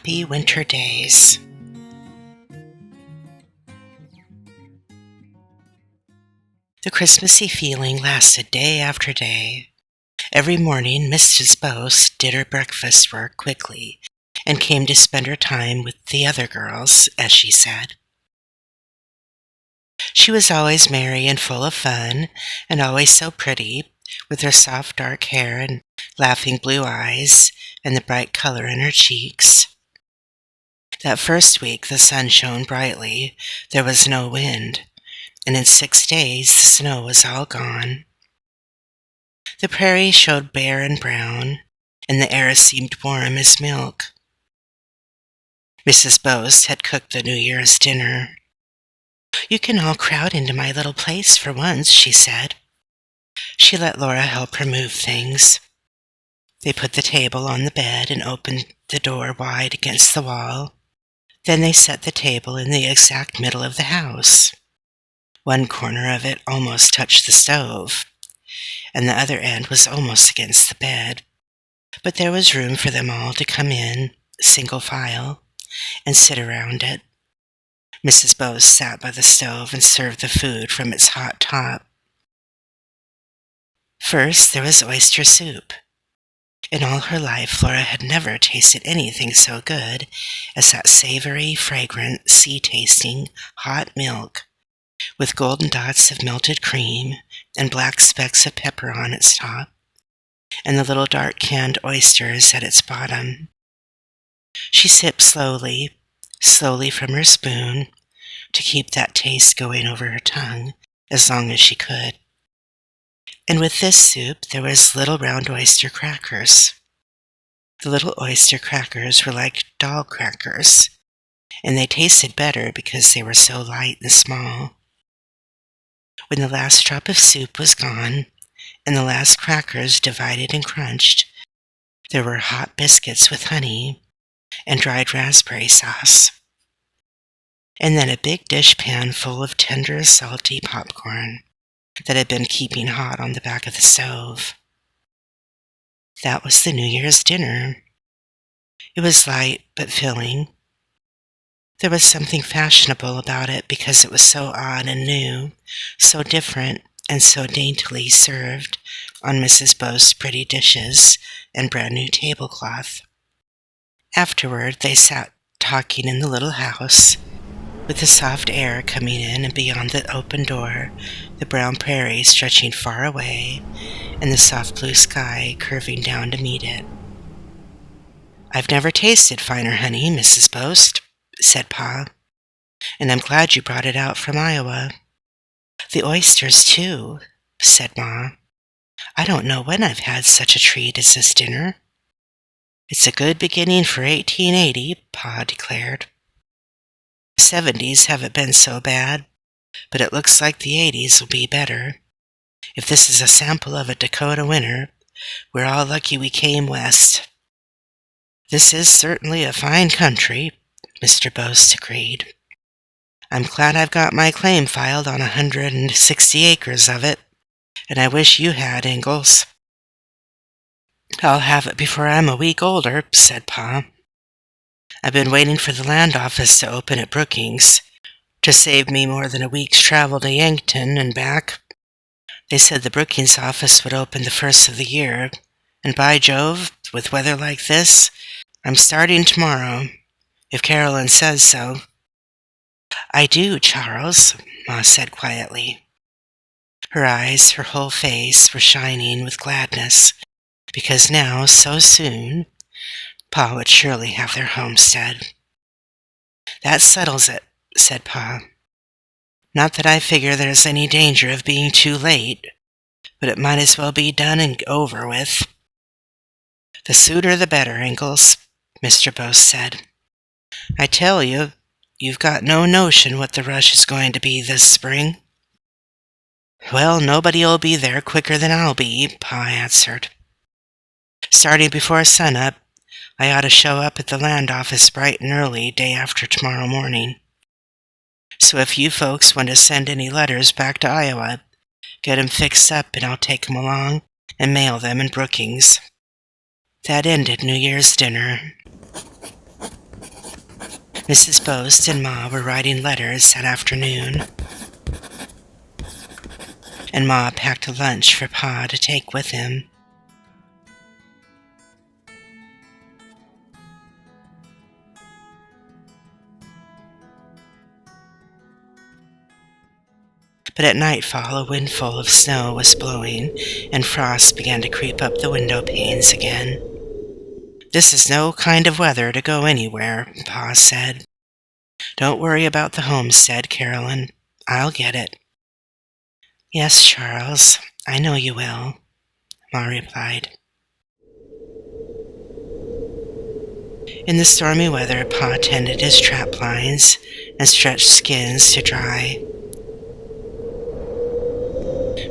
happy winter days. The Christmassy feeling lasted day after day. Every morning, Mrs. Bose did her breakfast work quickly and came to spend her time with the other girls, as she said. She was always merry and full of fun, and always so pretty, with her soft dark hair and laughing blue eyes and the bright color in her cheeks. That first week the sun shone brightly, there was no wind, and in 6 days the snow was all gone. The prairie showed bare and brown, and the air seemed warm as milk. Mrs. Bose had cooked the New Year's dinner. "You can all crowd into my little place for once," she said. She let Laura help her move things. They put the table on the bed and opened the door wide against the wall. Then they set the table in the exact middle of the house. One corner of it almost touched the stove, and the other end was almost against the bed. But there was room for them all to come in, single file, and sit around it. Mrs. Bose sat by the stove and served the food from its hot top. First, there was oyster soup. In all her life, Laura had never tasted anything so good as that savory, fragrant, sea-tasting, hot milk, with golden dots of melted cream and black specks of pepper on its top, and the little dark canned oysters at its bottom. She sipped slowly from her spoon, to keep that taste going over her tongue as long as she could. And with this soup there was little round oyster crackers. The little oyster crackers were like doll crackers, and they tasted better because they were so light and small. When the last drop of soup was gone, and the last crackers divided and crunched, there were hot biscuits with honey and dried raspberry sauce, and then a big dishpan full of tender, salty popcorn that had been keeping hot on the back of the stove. That was the New Year's dinner. It was light but filling. There was something fashionable about it because it was so odd and new, so different and so daintily served on Mrs. Bose's pretty dishes and brand-new tablecloth. Afterward, they sat talking in the little house, with the soft air coming in, and beyond the open door, the brown prairie stretching far away, and the soft blue sky curving down to meet it. "I've never tasted finer honey, Mrs. Bose," said Pa, "and I'm glad you brought it out from Iowa." "The oysters, too," said Ma. "I don't know when I've had such a treat as this dinner." "It's a good beginning for 1880, Pa declared. The 70s haven't been so bad, but it looks like the 80s will be better. If this is a sample of a Dakota winter, we're all lucky we came west." "This is certainly a fine country," Mr. Bose agreed. "I'm glad I've got my claim filed on 160 acres of it, and I wish you had, Ingalls." "I'll have it before I'm a week older," said Pa. "I've been waiting for the land office to open at Brookings, to save me more than a week's travel to Yankton and back. They said the Brookings office would open the first of the year, and by Jove, with weather like this, I'm starting tomorrow, if Carolyn says so." "I do, Charles," Ma said quietly. Her eyes, her whole face, were shining with gladness, because now, so soon, Pa would surely have their homestead. "That settles it," said Pa. "Not that I figure there's any danger of being too late, but it might as well be done and over with." "The sooner the better, Ingalls," Mr. Bose said. "I tell you, you've got no notion what the rush is going to be this spring." "Well, nobody'll be there quicker than I'll be," Pa answered. "Starting before sunup, I ought to show up at the land office bright and early day after tomorrow morning. So if you folks want to send any letters back to Iowa, get 'em fixed up and I'll take 'em along and mail them in Brookings." That ended New Year's dinner. Mrs. Boast and Ma were writing letters that afternoon, and Ma packed a lunch for Pa to take with him. But at nightfall, a windfall of snow was blowing, and frost began to creep up the window panes again. "This is no kind of weather to go anywhere," Pa said. "Don't worry about the homestead, Carolyn. I'll get it." "Yes, Charles, I know you will," Ma replied. In the stormy weather, Pa tended his trap lines and stretched skins to dry.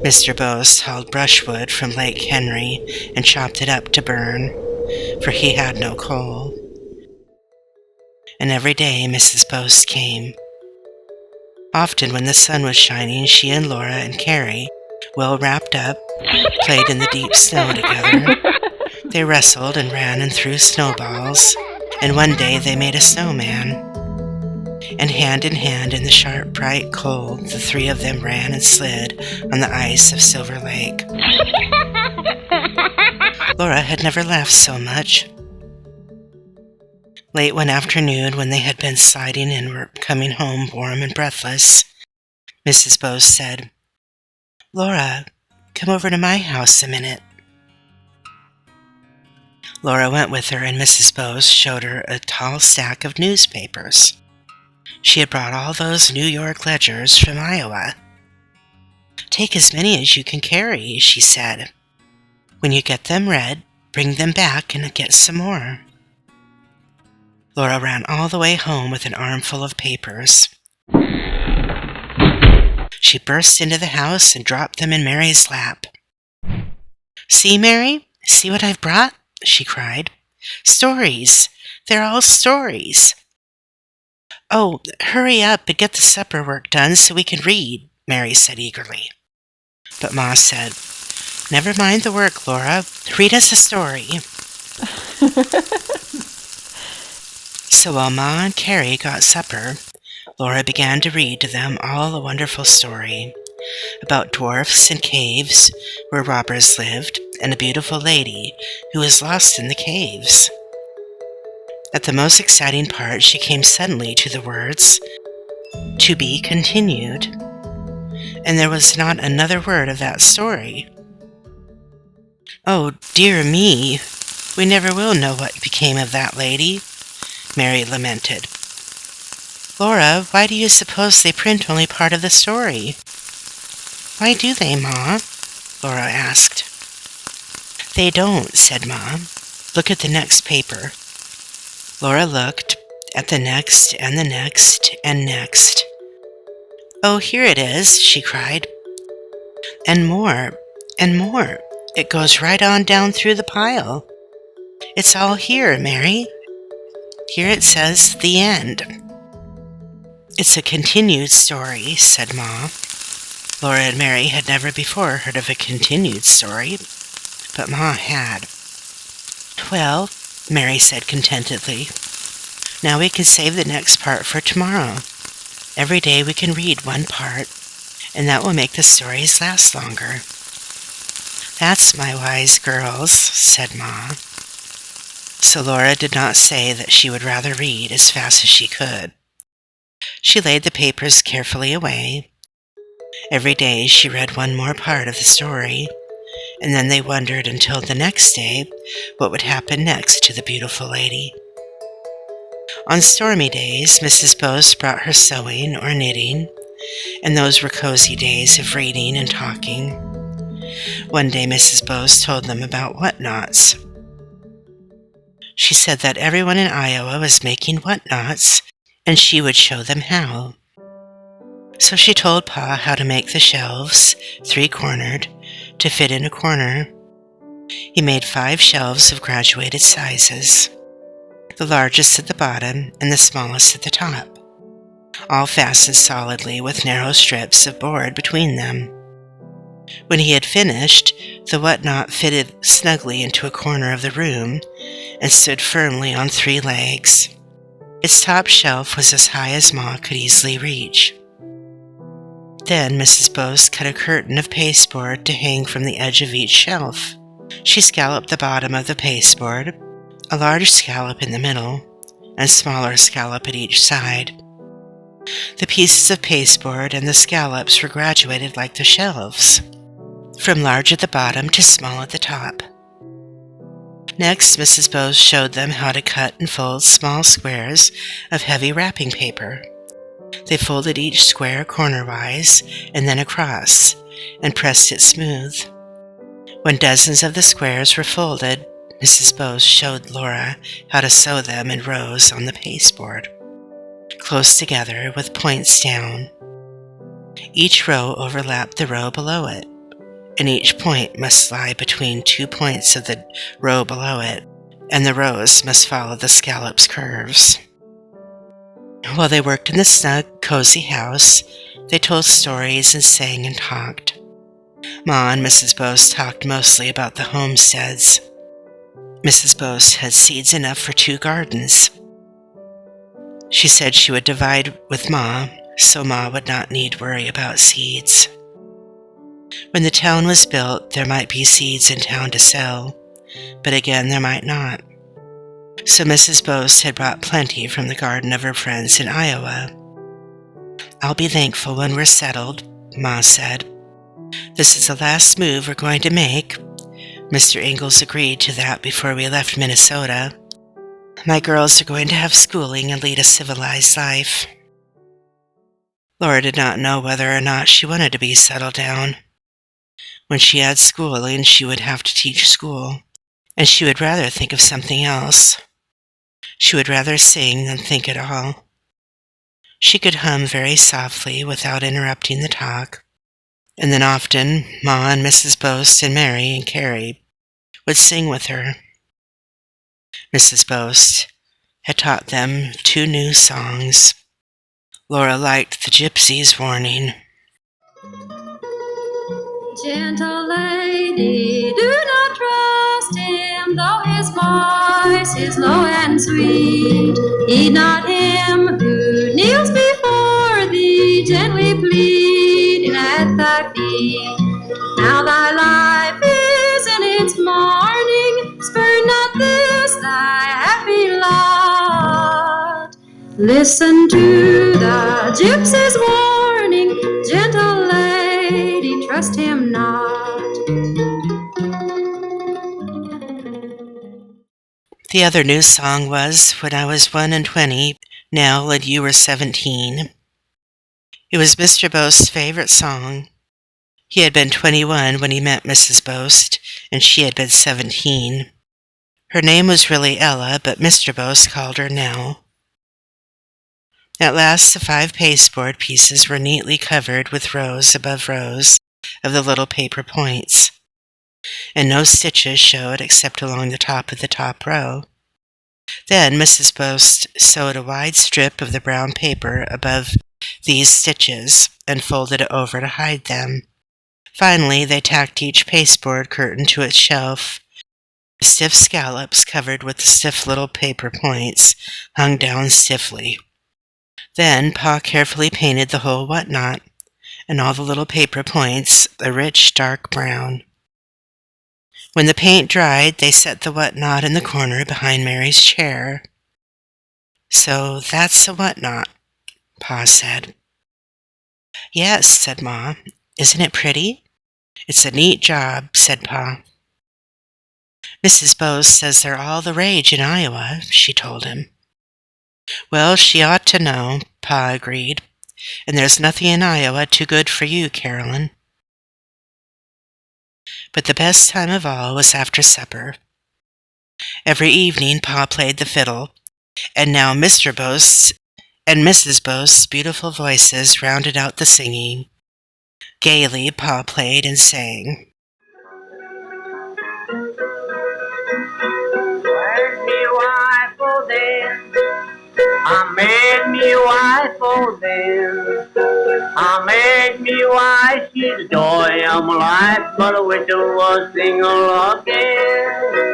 Mr. Boast hauled brushwood from Lake Henry and chopped it up to burn, for he had no coal. And every day Mrs. Boast came. Often when the sun was shining, she and Laura and Carrie, well wrapped up, played in the deep snow together. They wrestled and ran and threw snowballs, and one day they made a snowman. And hand in hand in the sharp, bright cold, the three of them ran and slid on the ice of Silver Lake. Laura had never laughed so much. Late one afternoon, when they had been sliding and were coming home warm and breathless, Mrs. Boast said, "Laura, come over to my house a minute." Laura went with her, and Mrs. Boast showed her a tall stack of newspapers. She had brought all those New York ledgers from Iowa. "Take as many as you can carry," she said. "When you get them read, bring them back and get some more." Laura ran all the way home with an armful of papers. She burst into the house and dropped them in Mary's lap. "See, Mary? See what I've brought?" she cried. "Stories! They're all stories." "Oh, hurry up and get the supper work done so we can read," Mary said eagerly. But Ma said, "Never mind the work, Laura. Read us a story." So while Ma and Carrie got supper, Laura began to read to them all a wonderful story about dwarfs and caves where robbers lived, and a beautiful lady who was lost in the caves. At the most exciting part, she came suddenly to the words, "To be continued," and there was not another word of that story. "Oh, dear me, we never will know what became of that lady," Mary lamented. "Laura, why do you suppose they print only part of the story?" "Why do they, Ma?" Laura asked. "They don't," said Ma. "Look at the next paper." Laura looked at the next and the next and next. "Oh, here it is," she cried. "And more, and more. It goes right on down through the pile. It's all here, Mary. Here it says, 'The End.'" "It's a continued story," said Ma. Laura and Mary had never before heard of a continued story, but Ma had. "Well," Mary said contentedly, "now we can save the next part for tomorrow. Every day we can read one part, and that will make the stories last longer." "That's my wise girls," said Ma. So Laura did not say that she would rather read as fast as she could. She laid the papers carefully away. Every day she read one more part of the story, and then they wondered until the next day what would happen next to the beautiful lady. On stormy days, Mrs. Boast brought her sewing or knitting, and those were cozy days of reading and talking. One day Mrs. Boast told them about whatnots. She said that everyone in Iowa was making whatnots, and she would show them how. So she told Pa how to make the shelves, 3-cornered, to fit in a corner. He made 5 shelves of graduated sizes, the largest at the bottom and the smallest at the top, all fastened solidly with narrow strips of board between them. When he had finished, the whatnot fitted snugly into a corner of the room and stood firmly on 3 legs. Its top shelf was as high as Ma could easily reach. Then Mrs. Bose cut a curtain of pasteboard to hang from the edge of each shelf. She scalloped the bottom of the pasteboard, a large scallop in the middle, and smaller scallop at each side. The pieces of pasteboard and the scallops were graduated like the shelves, from large at the bottom to small at the top. Next, Mrs. Bose showed them how to cut and fold small squares of heavy wrapping paper. They folded each square cornerwise and then across, and pressed it smooth. When dozens of the squares were folded, Mrs. Bose showed Laura how to sew them in rows on the pasteboard, close together with points down. Each row overlapped the row below it, and each point must lie between 2 points of the row below it, and the rows must follow the scallop's curves. While they worked in the snug, cozy house, they told stories and sang and talked. Ma and Mrs. Bose talked mostly about the homesteads. Mrs. Bose had seeds enough for 2 gardens. She said she would divide with Ma, so Ma would not need worry about seeds. When the town was built, there might be seeds in town to sell, but again there might not. So Mrs. Bose had brought plenty from the garden of her friends in Iowa. "I'll be thankful when we're settled," Ma said. "This is the last move we're going to make." Mr. Ingalls agreed to that before we left Minnesota. "My girls are going to have schooling and lead a civilized life." Laura did not know whether or not she wanted to be settled down. When she had schooling, she would have to teach school, and she would rather think of something else. She would rather sing than think at all. She could hum very softly without interrupting the talk, and then often Ma and Mrs. Bose and Mary and Carrie would sing with her. Mrs. Bose had taught them 2 new songs. Laura liked the Gypsy's Warning. Gentle lady, do not trust him, though his voice is low and sweet. Heed not him who kneels before thee, gently pleading at thy feet. Now thy life is in its morning, spurn not this thy happy lot. Listen to the gypsy's warning, gentle lady, trust him not. The other new song was "When I Was 21, Nell, and You Were 17. It was Mr. Bose's favorite song. He had been 21 when he met Mrs. Bose, and she had been 17. Her name was really Ella, but Mr. Bose called her Nell. At last the 5 pasteboard pieces were neatly covered with rows above rows of the little paper points, and no stitches showed except along the top of the top row. Then Mrs. Bose sewed a wide strip of the brown paper above these stitches and folded it over to hide them. Finally, they tacked each pasteboard curtain to its shelf. The stiff scallops covered with the stiff little paper points hung down stiffly. Then Pa carefully painted the whole whatnot, and all the little paper points a rich dark brown. When the paint dried, they set the whatnot in the corner behind Mary's chair. "So that's a whatnot," Pa said. "Yes," said Ma. "Isn't it pretty?" "It's a neat job," said Pa. "Mrs. Bose says they're all the rage in Iowa," she told him. "Well, she ought to know," Pa agreed. "And there's nothing in Iowa too good for you, Carolyn." But the best time of all was after supper. Every evening Pa played the fiddle, and now Mr. Bose and Mrs. Bose's beautiful voices rounded out the singing. Gaily Pa played and sang. Where's me wife, oh then? I made me wife, oh then. I made me wife, she's the joy of my life, but I wish I was single again.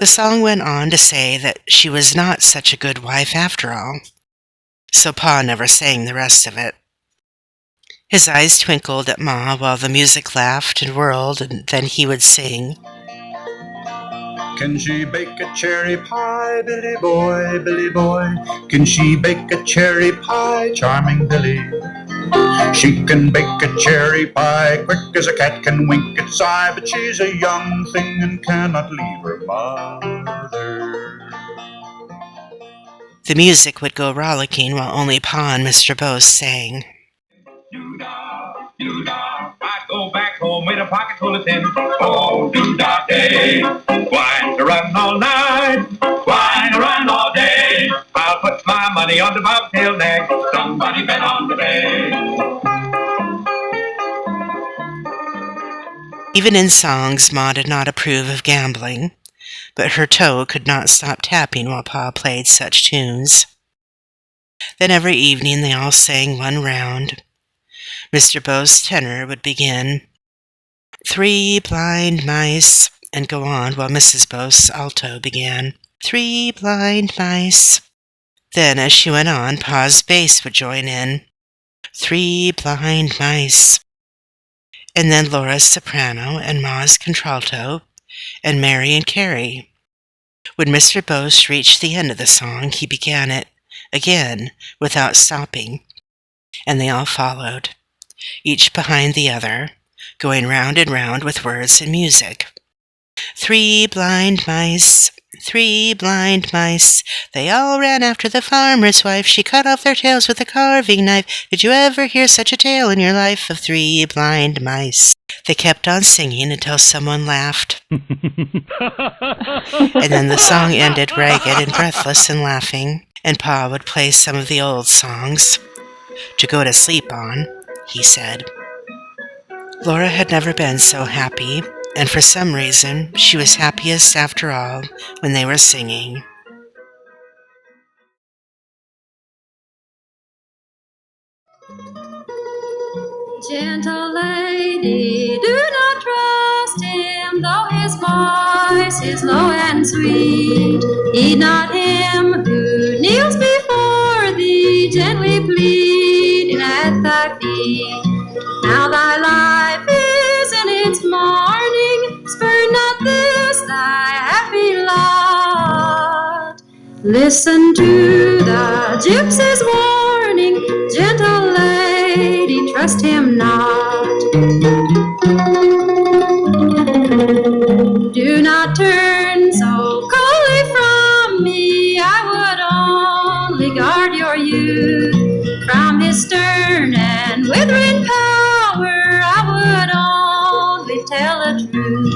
The song went on to say that she was not such a good wife after all, so Pa never sang the rest of it. His eyes twinkled at Ma while the music laughed and whirled, and then he would sing. Can she bake a cherry pie, Billy boy, Billy boy? Can she bake a cherry pie, charming Billy? She can bake a cherry pie quick as a cat can wink its eye, but she's a young thing and cannot leave her mother. The music would go rollicking while only Pa and Mr. Bose sang. Doo-dah, doo-dah, I go back home with a pocket full of tin. Oh, doo-dah day, wine to run all night, wine to run all day. I'll put my money on the bobtail nag, somebody bet on the bay. Even in songs, Ma did not approve of gambling, but her toe could not stop tapping while Pa played such tunes. Then every evening they all sang one round. Mr. Bose's tenor would begin, 3 blind mice, and go on while Mrs. Bose's alto began, 3 blind mice. Then as she went on, Pa's bass would join in, 3 blind mice. And then Laura's soprano and Ma's contralto, and Mary and Carrie. When Mr. Bose reached the end of the song, he began it again without stopping, and they all followed, each behind the other, going round and round with words and music. 3 blind mice, 3 blind mice, they all ran after the farmer's wife. She cut off their tails with a carving knife. Did you ever hear such a tale in your life of 3 blind mice? They kept on singing until someone laughed. And then the song ended ragged and breathless and laughing, and Pa would play some of the old songs. To go to sleep on, he said. Laura had never been so happy, and for some reason she was happiest after all when they were singing. Gentle lady, do not trust him, though his voice is low and sweet. Heed not him who kneels before thee, gently pleading at thy feet. Now thy life is in its morning, spurn not this thy happy lot. Listen to the gypsy's warning, gentle lady, trust him not. Do not turn so coldly from me, I would only guard your youth from his stern and withering power. I would only tell the truth.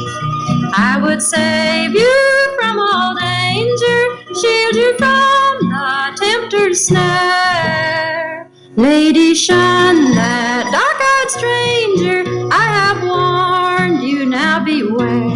I would save you from all danger, shield you from the tempter's snare. Lady, shun that dark-eyed stranger, I have warned you, now beware.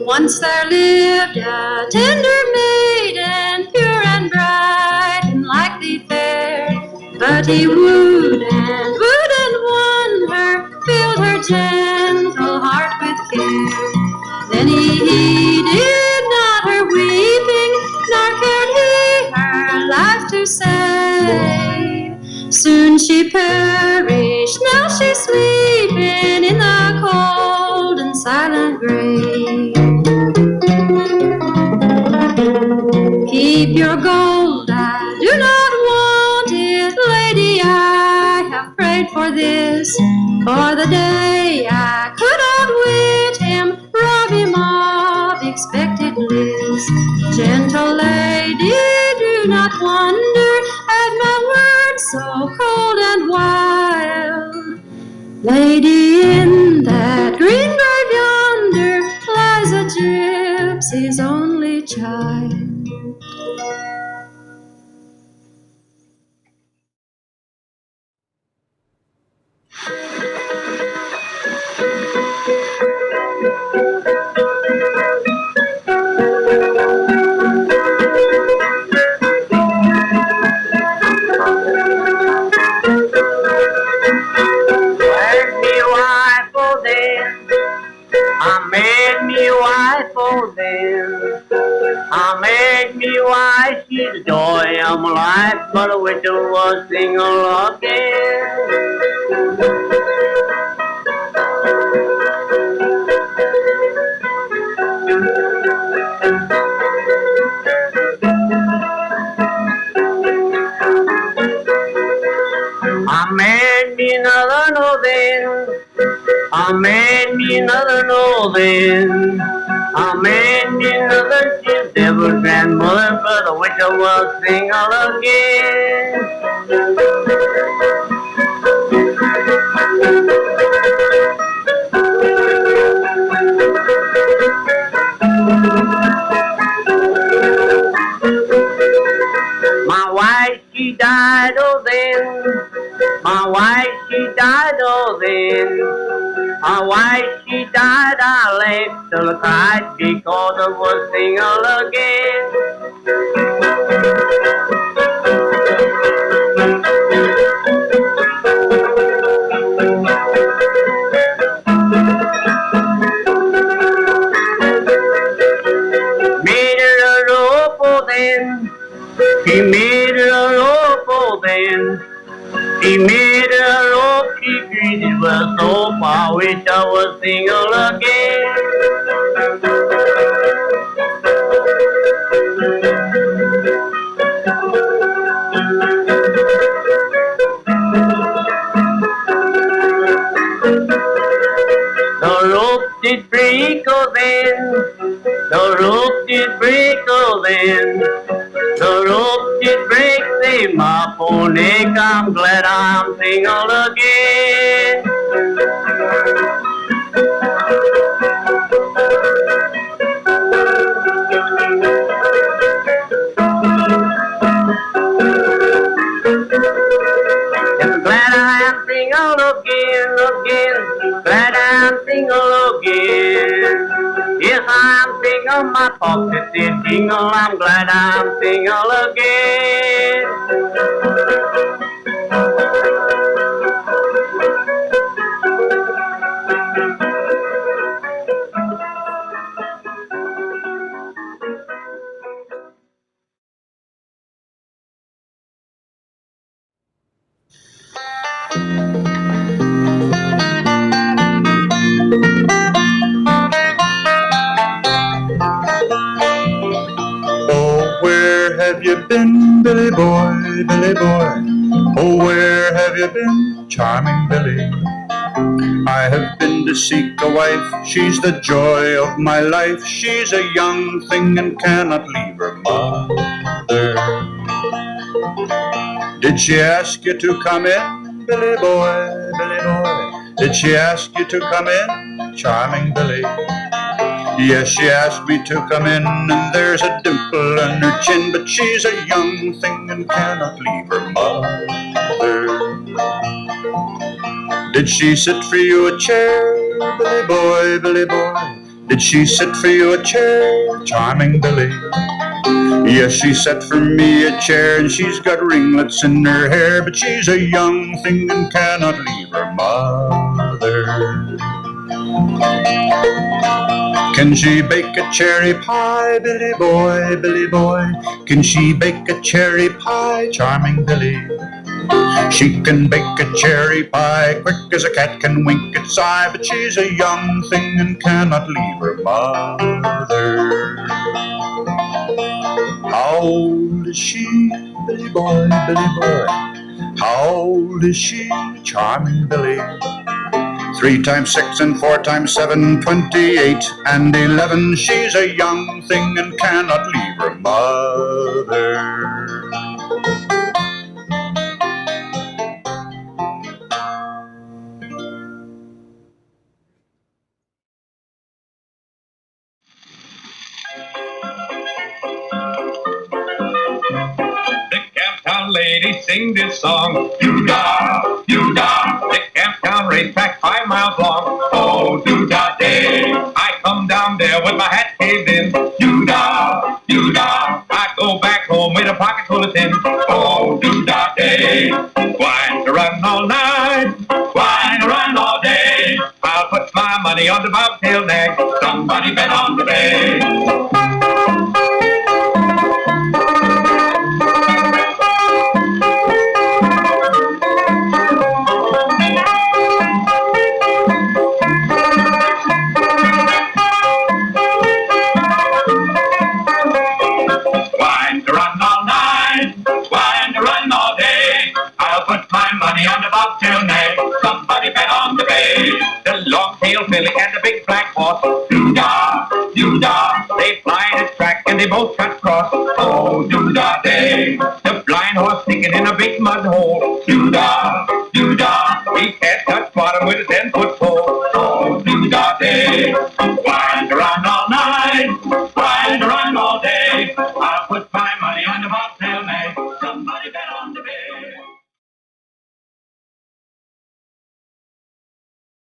Once there lived a tender maiden, pure and bright and like thee fair, but he wooed and won her, filled her gentle heart with care. Then he heeded not her weeping, nor cared he her life to save. Soon she perished, now she's sleeping in the cold and silent grave. Keep your gold, I do not want it, lady, I have prayed for this, for the day I could outwit him, rob him of expected bliss. Gentle lady, do not wonder at my words so cold and wild. Lady, in that green grave yonder lies a gypsy's only child. then. I made me wife, she's the joy of my life, but I wish I was single again. I made me another novin. I made me another novin. I made me another she's devil's grandmother, but I wish I was single again. My wife, she died, oh then. My wife, she died, oh then. My wife, she died, I laughed till I cried because I was single again. Made her a rope, oh then. He made her a rope, oh then. He made her a rope, she greeted with soap. I wish I was single again. The rope did break, oh then. The rope did break, oh then. The rope did break, save my poor neck. I'm glad I'm single again. Yes, glad I'm single again, again. Glad I'm single again. Yes, I'm single, my pockets is jingle. I'm glad I'm single again. Oh, where have you been, Billy boy, Billy boy? Oh, where have you been, charming Billy? I have been to seek a wife, she's the joy of my life. She's a young thing and cannot leave her mother. Did she ask you to come in, Billy boy, Billy boy? Did she ask you to come in, charming Billy? Yes, she asked me to come in, and there's a dimple on her chin, but she's a young thing and cannot leave her mother. Did she sit for you a chair, Billy boy, Billy boy? Did she sit for you a chair, charming Billy? Yes, she set for me a chair, and she's got ringlets in her hair, but she's a young thing and cannot leave her mother. Can she bake a cherry pie, Billy boy, Billy boy? Can she bake a cherry pie, charming Billy? She can bake a cherry pie quick as a cat can wink its eye, but she's a young thing and cannot leave her mother. How old is she, Billy boy, Billy boy? How old is she, charming Billy? 3 times 6 and 4 times 7, 28 and 11. She's a young thing and cannot leave her mother. The Camptown ladies sing this song. Doo-dah, doo-dah. The Camptown racetrack 5 miles long. Oh, doo-dah day. I come down there with my hat caved in. Doo-dah, doo-dah. I go back home with a pocket full of tin. Oh, doo-dah day. Wine to run all night. Wine to run all day. I'll put my money on the bobtail nag. Somebody bet on the bay. bobtail filly and the big black horse. Doo-dah, doo-dah, they fly the track and they both cut cross. Oh, doo-dah day, the blind horse sticking in a big mud hole. Doo-dah, doo-dah, he can't touch bottom with a 10-foot pole. Oh, doo-dah day,